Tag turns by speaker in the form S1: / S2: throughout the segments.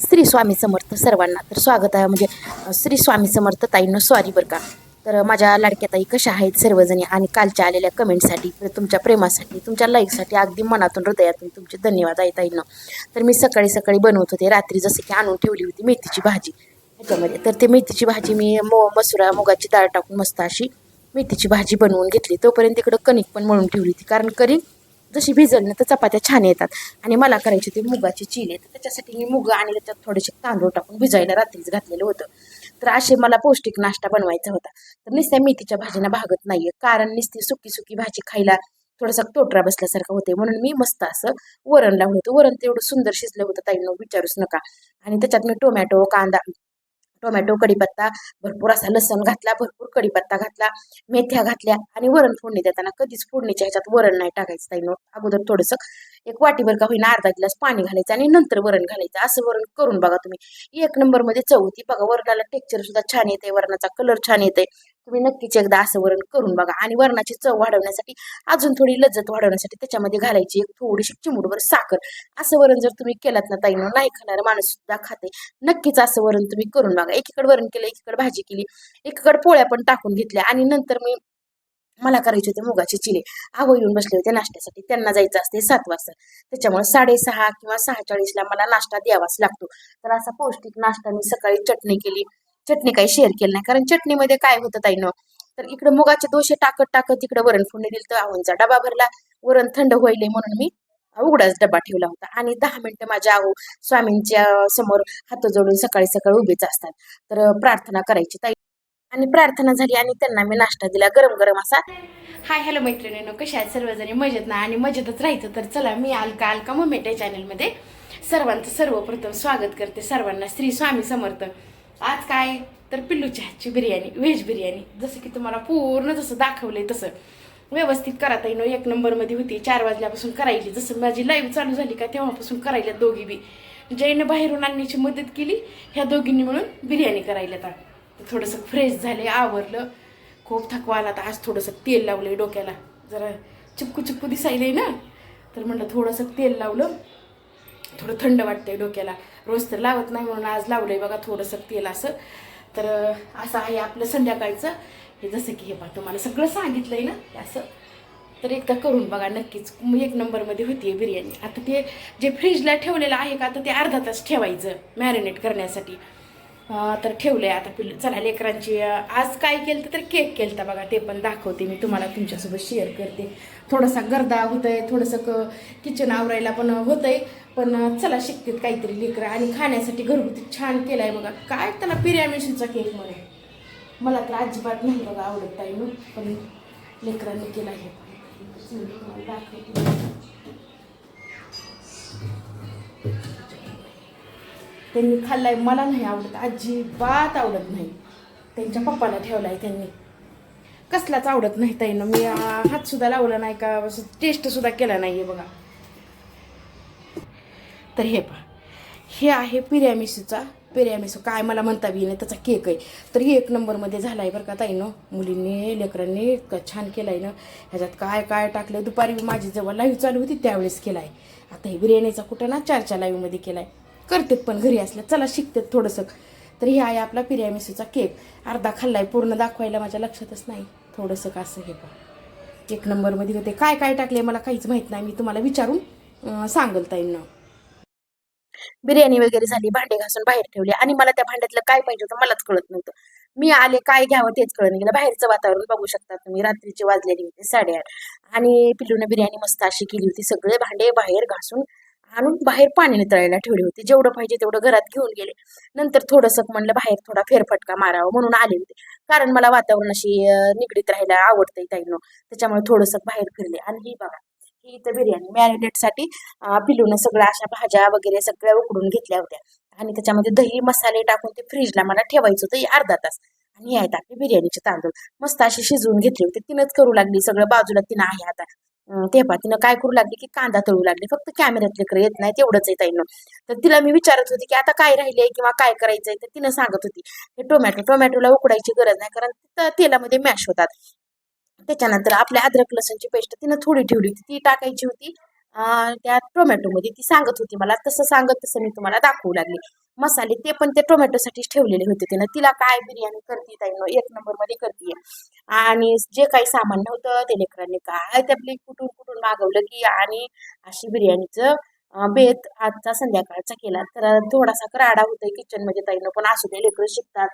S1: श्री स्वामी समर्थ सर्वांना. तर स्वागत आहे म्हणजे श्री स्वामी समर्थ ताईंनो सॉरी बरं का. तर माझ्या लाडक्या ताई कशा आहेत सर्वजणी, आणि कालच्या आलेल्या कमेंटसाठी, तुमच्या प्रेमासाठी, तुमच्या लाईकसाठी अगदी मनातून हृदयातून तुमचे धन्यवाद आहे ताईंनो. तर मी सकाळी सकाळी बनवत होते, रात्री जसं की आणून ठेवली होती मेथीची भाजी ह्याच्यामध्ये. तर ते मेथीची भाजी मी मसुरा मुगाची डाळ टाकून मस्त अशी मेथीची भाजी बनवून घेतली. तोपर्यंत इकडं कणिक पण मळून ठेवली होती, कारण कणिक जशी भिजल ना तर चपात्या छान येतात. आणि मला करायची होती मुगाची चिले, तर त्याच्यासाठी मी मुग आणि त्याच्यात थोडेसे तांदूळ टाकून भिजायला रात्रीच घातलेलं होतं. तर असे मला पौष्टिक नाश्ता बनवायचा होता. तर नुसत्या मेथीच्या भाजीनं भागत नाहीये, कारण नुसती सुकी सुकी भाजी खायला थोडासा तोटरा बसल्यासारखं होते. म्हणून मी मस्त असं वरण लावलं होतं. वरण तेवढं सुंदर शिजलं होतं ताईंनो, विचारूच नका. आणि त्याच्यात मी टोमॅटो, कांदा, टोमॅटो, कढीपत्ता, भरपूर असा लसण घातला, भरपूर कढीपत्ता घातला, मेथ्या घातल्या. आणि वरण फोडणी देताना कधीच फोडणीच्या ह्याच्यात वरण नाही टाकायचं ताईंनो. अगोदर थोडंसं एक वाटीभर का होईना अर्धा ग्लास पाणी घालायचं आणि नंतर वरण घालायचं. असं वरण करून बघा तुम्ही, एक नंबर मध्ये चव होती बघा. वरणाला टेक्स्चर सुद्धा छान येते, वरणाचा कलर छान येते. तुम्ही नक्कीच एकदा असं वरण करून बघा. आणि वरणाची चव वाढवण्यासाठी, अजून थोडी लज्जत वाढवण्यासाठी त्याच्यामध्ये घालायची एक थोडीशी चिमूटभर साखर. असं वरण जर तुम्ही केलात ना ताईंनो, नाही खाणारा माणूस सुद्धा खाते. नक्कीच असं वरण तुम्ही करून बघा. एकीकडे वरण केलं, एकीकडे भाजी केली, एकीकडे पोळ्या पण टाकून घेतल्या. आणि नंतर मला करायचे होते मुगाचे चिले. आहो येऊन बसले होते नाश्त्यासाठी, त्यांना जायचं असते 7 वाजता. त्याच्यामुळे 6:30 किंवा 6:40ला मला नाश्ता द्यावाच लागतो. तर असा पौष्टिक नाश्ता मी सकाळी चटणी केली. चटणी काही शेअर केली नाही, कारण चटणीमध्ये काय होतं ताईनं, तर इकडे मुगाचे दोशे टाकत टाकत इकडे वरण फोडणी दिली, तर आहोंचा डबा भरला. वरण थंड होईल म्हणून मी उघडाच डबा ठेवला होता. आणि 10 मिनिटं माझ्या आहो स्वामींच्या समोर हात जोडून सकाळी सकाळी उभेच असतात. तर प्रार्थना करायची ताई. आणि प्रार्थना झाली आणि त्यांना मी नाश्ता दिला गरम गरम असा. हाय हॅलो मैत्रिणींनो, कशा आहेत सर्वजणी? मजेत ना? आणि मजेतच राहायचं. तर चला, मी अलका अलका मम्मी चॅनलमध्ये सर्वांचं सर्वप्रथम स्वागत करते. सर्वांना श्री स्वामी समर्थ. आज काय तर पिल्लूच्या हातची बिर्याणी, व्हेज बिर्याणी, जसं की तुम्हाला पूर्ण जसं दाखवलंय तसं व्यवस्थित करता येईन. एक नंबरमध्ये होती. 4 वाजल्यापासून करायची, जसं माझी लाईव्ह चालू झाली का तेव्हापासून करायला दोघी बी. जैनं बाहेरून आणण्याची मदत केली, ह्या दोघींनी म्हणून बिर्याणी करायला. तर थोडंसं फ्रेश झाले, आवरलं. खूप थकवा आला. तर आज थोडंसं तेल लावलंय डोक्याला, जरा चिपकू चिपकू दिसायलंय ना, तर म्हटलं थोडंसं तेल लावलं, थोडं थंड वाटतंय डोक्याला. रोज तर लावत नाही, म्हणून आज लावलंय बघा थोडंसं तेल असं. तर असं आहे आपलं संध्याकाळचं हे, जसं की हे पहा तुम्हाला सगळं सांगितलंय ना असं. तर एकदा करून बघा नक्कीच, एक नंबरमध्ये होती बिर्याणी. आता ते जे फ्रीजला ठेवलेलं आहे का, तर ते अर्धा तास ठेवायचं मॅरिनेट करण्यासाठी. तर ठेवलंय आता पिल्लू. चला लेकरांची आज काय केलं तर केक केलता बघा, ते पण दाखवते मी तुम्हाला, तुमच्यासोबत शेअर करते. थोडासा गर्दा होतंय, थोडंसं किचन आवरायला पण होतंय, पण चला शिकतेत काहीतरी लेकरं. आणि खाण्यासाठी घरगुती छान केलाय बघा. काय त्याला पिरॅमिडचा केक म्हणे, मला तर अजिबात नाही बघा आवडत ताई, पण लेकरांनी केला आहे. दाखवते. त्यांनी खाल्लाय, मला नाही आवडत, अजिबात आवडत नाही. त्यांच्या पप्पाला ठेवलाय त्यांनी, कसलाच आवडत नाही ताईनं. मी हात सुद्धा लावला नाही का, टेस्ट सुद्धा केला नाहीये बघा. तर हे पहा, हे आहे पिरॅमिसो काय मला म्हणता बी नाही, त्याचा केक आहे. तर एक नंबरमध्ये झाला आहे बरं का ताईनं. मुलींनी लेकरांनी इतकं छान केलं आहे ना. ह्याच्यात काय काय टाकलं, दुपारी माझी जेव्हा लाईव्ह चालू होती त्यावेळेस केला आहे. आता हे बिर्याणीचा कुठं ना 4च्या लाईव्हमध्ये केला आहे. करतेत पण घरी असल्या, चला शिकतेत थोडंसं. तर हे आहे आपला पिरॅमिसोचा केक. अर्धा खाल्ला आहे, पूर्ण दाखवायला माझ्या लक्षातच नाही. थोडंसं का असं हे पहा, एक नंबरमध्ये होते. काय काय टाकले मला काहीच माहीत नाही, मी तुम्हाला विचारून सांगल ताईंना. बिर्याणी वगैरे झाली, भांडे घासून बाहेर ठेवले. आणि मला त्या भांड्यातलं काय पाहिजे होतं मलाच कळत नव्हतं. मी आले, काय घ्यावं तेच कळत गेलं. बाहेरचं वातावरण बघू शकता तुम्ही, रात्रीचे वाजलेली होते 8:30. आणि पिल्लूने बिर्याणी मस्त अशी केली होती. सगळे भांडे बाहेर घासून आणून बाहेर पाणी नितळायला ठेवली होती. जेवढं पाहिजे तेवढं घरात घेऊन गेले. नंतर थोडंसं म्हणलं बाहेर थोडा फेरफटका मारावा म्हणून आले होते, कारण मला वातावरणाशी निगडीत राहायला आवडतंय ताईनो. त्याच्यामुळे थोडंसं बाहेर फिरले. आणि ही बघा, ही इथं बिर्याणी मॅरिनेटसाठी पिलून सगळ्या अशा भाज्या वगैरे सगळ्या उकडून घेतल्या होत्या. आणि त्याच्यामध्ये दही मसाले टाकून ते फ्रीजला मला ठेवायचं होतं अर्धा तास. आणि हे आहेत आपले बिर्याणीचे तांदूळ, मस्त अशी शिजवून घेतले होते. तिनंच करू लागली सगळं, बाजूला तिनं आहे आता. ते पहा, तिनं काय करू लागली की कांदा तळू लागली. फक्त कॅमेऱ्यात लेकर येत नाही तेवढंच आहे ताईनं. तर तिला मी विचारत होती की आता काय राहिलंय किंवा काय करायचंय, तर तिनं सांगत होती हे टोमॅटोला उकडायची गरज नाही, कारण तेलामध्ये मॅश होतात. त्याच्यानंतर आपल्या अद्रक लसूणची पेस्ट तिनं थोडी ठेवली होती, ती टाकायची होती त्या टोमॅटोमध्ये. ती सांगत होती मला, तसं सांगत तसं मी तुम्हाला दाखवू लागली. मसाले ते पण ते टोमॅटोसाठीच ठेवलेले होते तिनं. तिला काय बिर्याणी करते ताईनं, एक नंबरमध्ये करते. आणि जे काही सामान नव्हतं ते लेकरांनी काय त्यातली कुठून कुठून मागवलं की आणि अशी बिर्याणीचं बेत आजचा संध्याकाळचा केला. तर थोडासा राडा होतोय किचनमध्ये ताईनं, पण असू दे लेकरं शिकतात.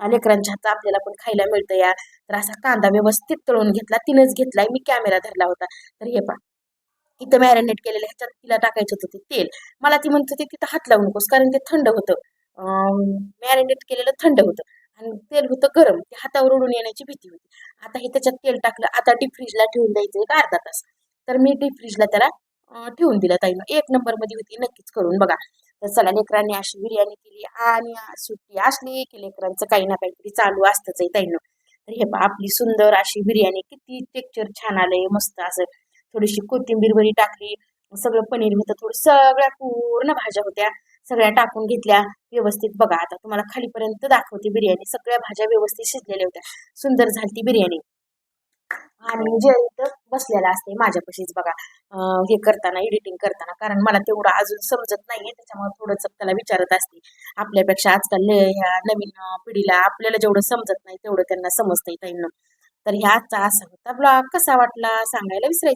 S1: लेकरांच्या हातचं आपल्याला पण खायला मिळतं या. तर असा कांदा व्यवस्थित तळून घेतला, तिनंच घेतलाय, मी कॅमेरा धरला होता. तर हे पहा, इथं मॅरिनेट केलेलं ह्याच्यात तिला टाकायचं होतं ते तेल. मला ती म्हणत होती तिथं हात लावू नकोस, कारण ते थंड होतं. मॅरिनेट केलेलं थंड होतं आणि तेल होतं गरम, ते हातावर उडून येण्याची भीती होती. आता हे त्याच्यात तेल टाकलं, आता डीप फ्रीजला ठेवून द्यायचं एक अर्धा तास. तर मी डीप फ्रीजला त्याला ठेवून दिलं ताईनं. एक नंबर मध्ये होती, नक्कीच करून बघा. तर चला, लेकरांनी अशी बिर्याणी केली आणि सुट्टी असली की लेकरांचं काही ना काहीतरी चालू असतंच आहे ताईनं. तर हे पहा, आपली सुंदर अशी बिर्याणी, किती टेक्चर छान आलंय, मस्त असं. थोडीशी कोथिंबीर बरी टाकली, सगळं पनीर होतं, थोडं सगळ्या पूर्ण भाज्या होत्या, सगळ्या टाकून घेतल्या व्यवस्थित. बघा आता तुम्हाला खालीपर्यंत दाखवते बिर्याणी, सगळ्या भाज्या व्यवस्थित शिजलेल्या होत्या, सुंदर झाली ती बिर्याणी. आणि जे इथं बसलेला असते माझ्यापाशीच बघा, हे करताना, एडिटिंग करताना, कारण मला तेवढं अजून समजत नाहीये, त्याच्यामुळे थोडंसं त्याला विचारत असते. आपल्यापेक्षा आजकाल ह्या नवीन पिढीला आपल्याला जेवढं समजत नाही तेवढं त्यांना समजतंय ताईंना. तर ह्या आजचा असा होता ब्लॉग, कसा वाटला सांगायला विसरायचं.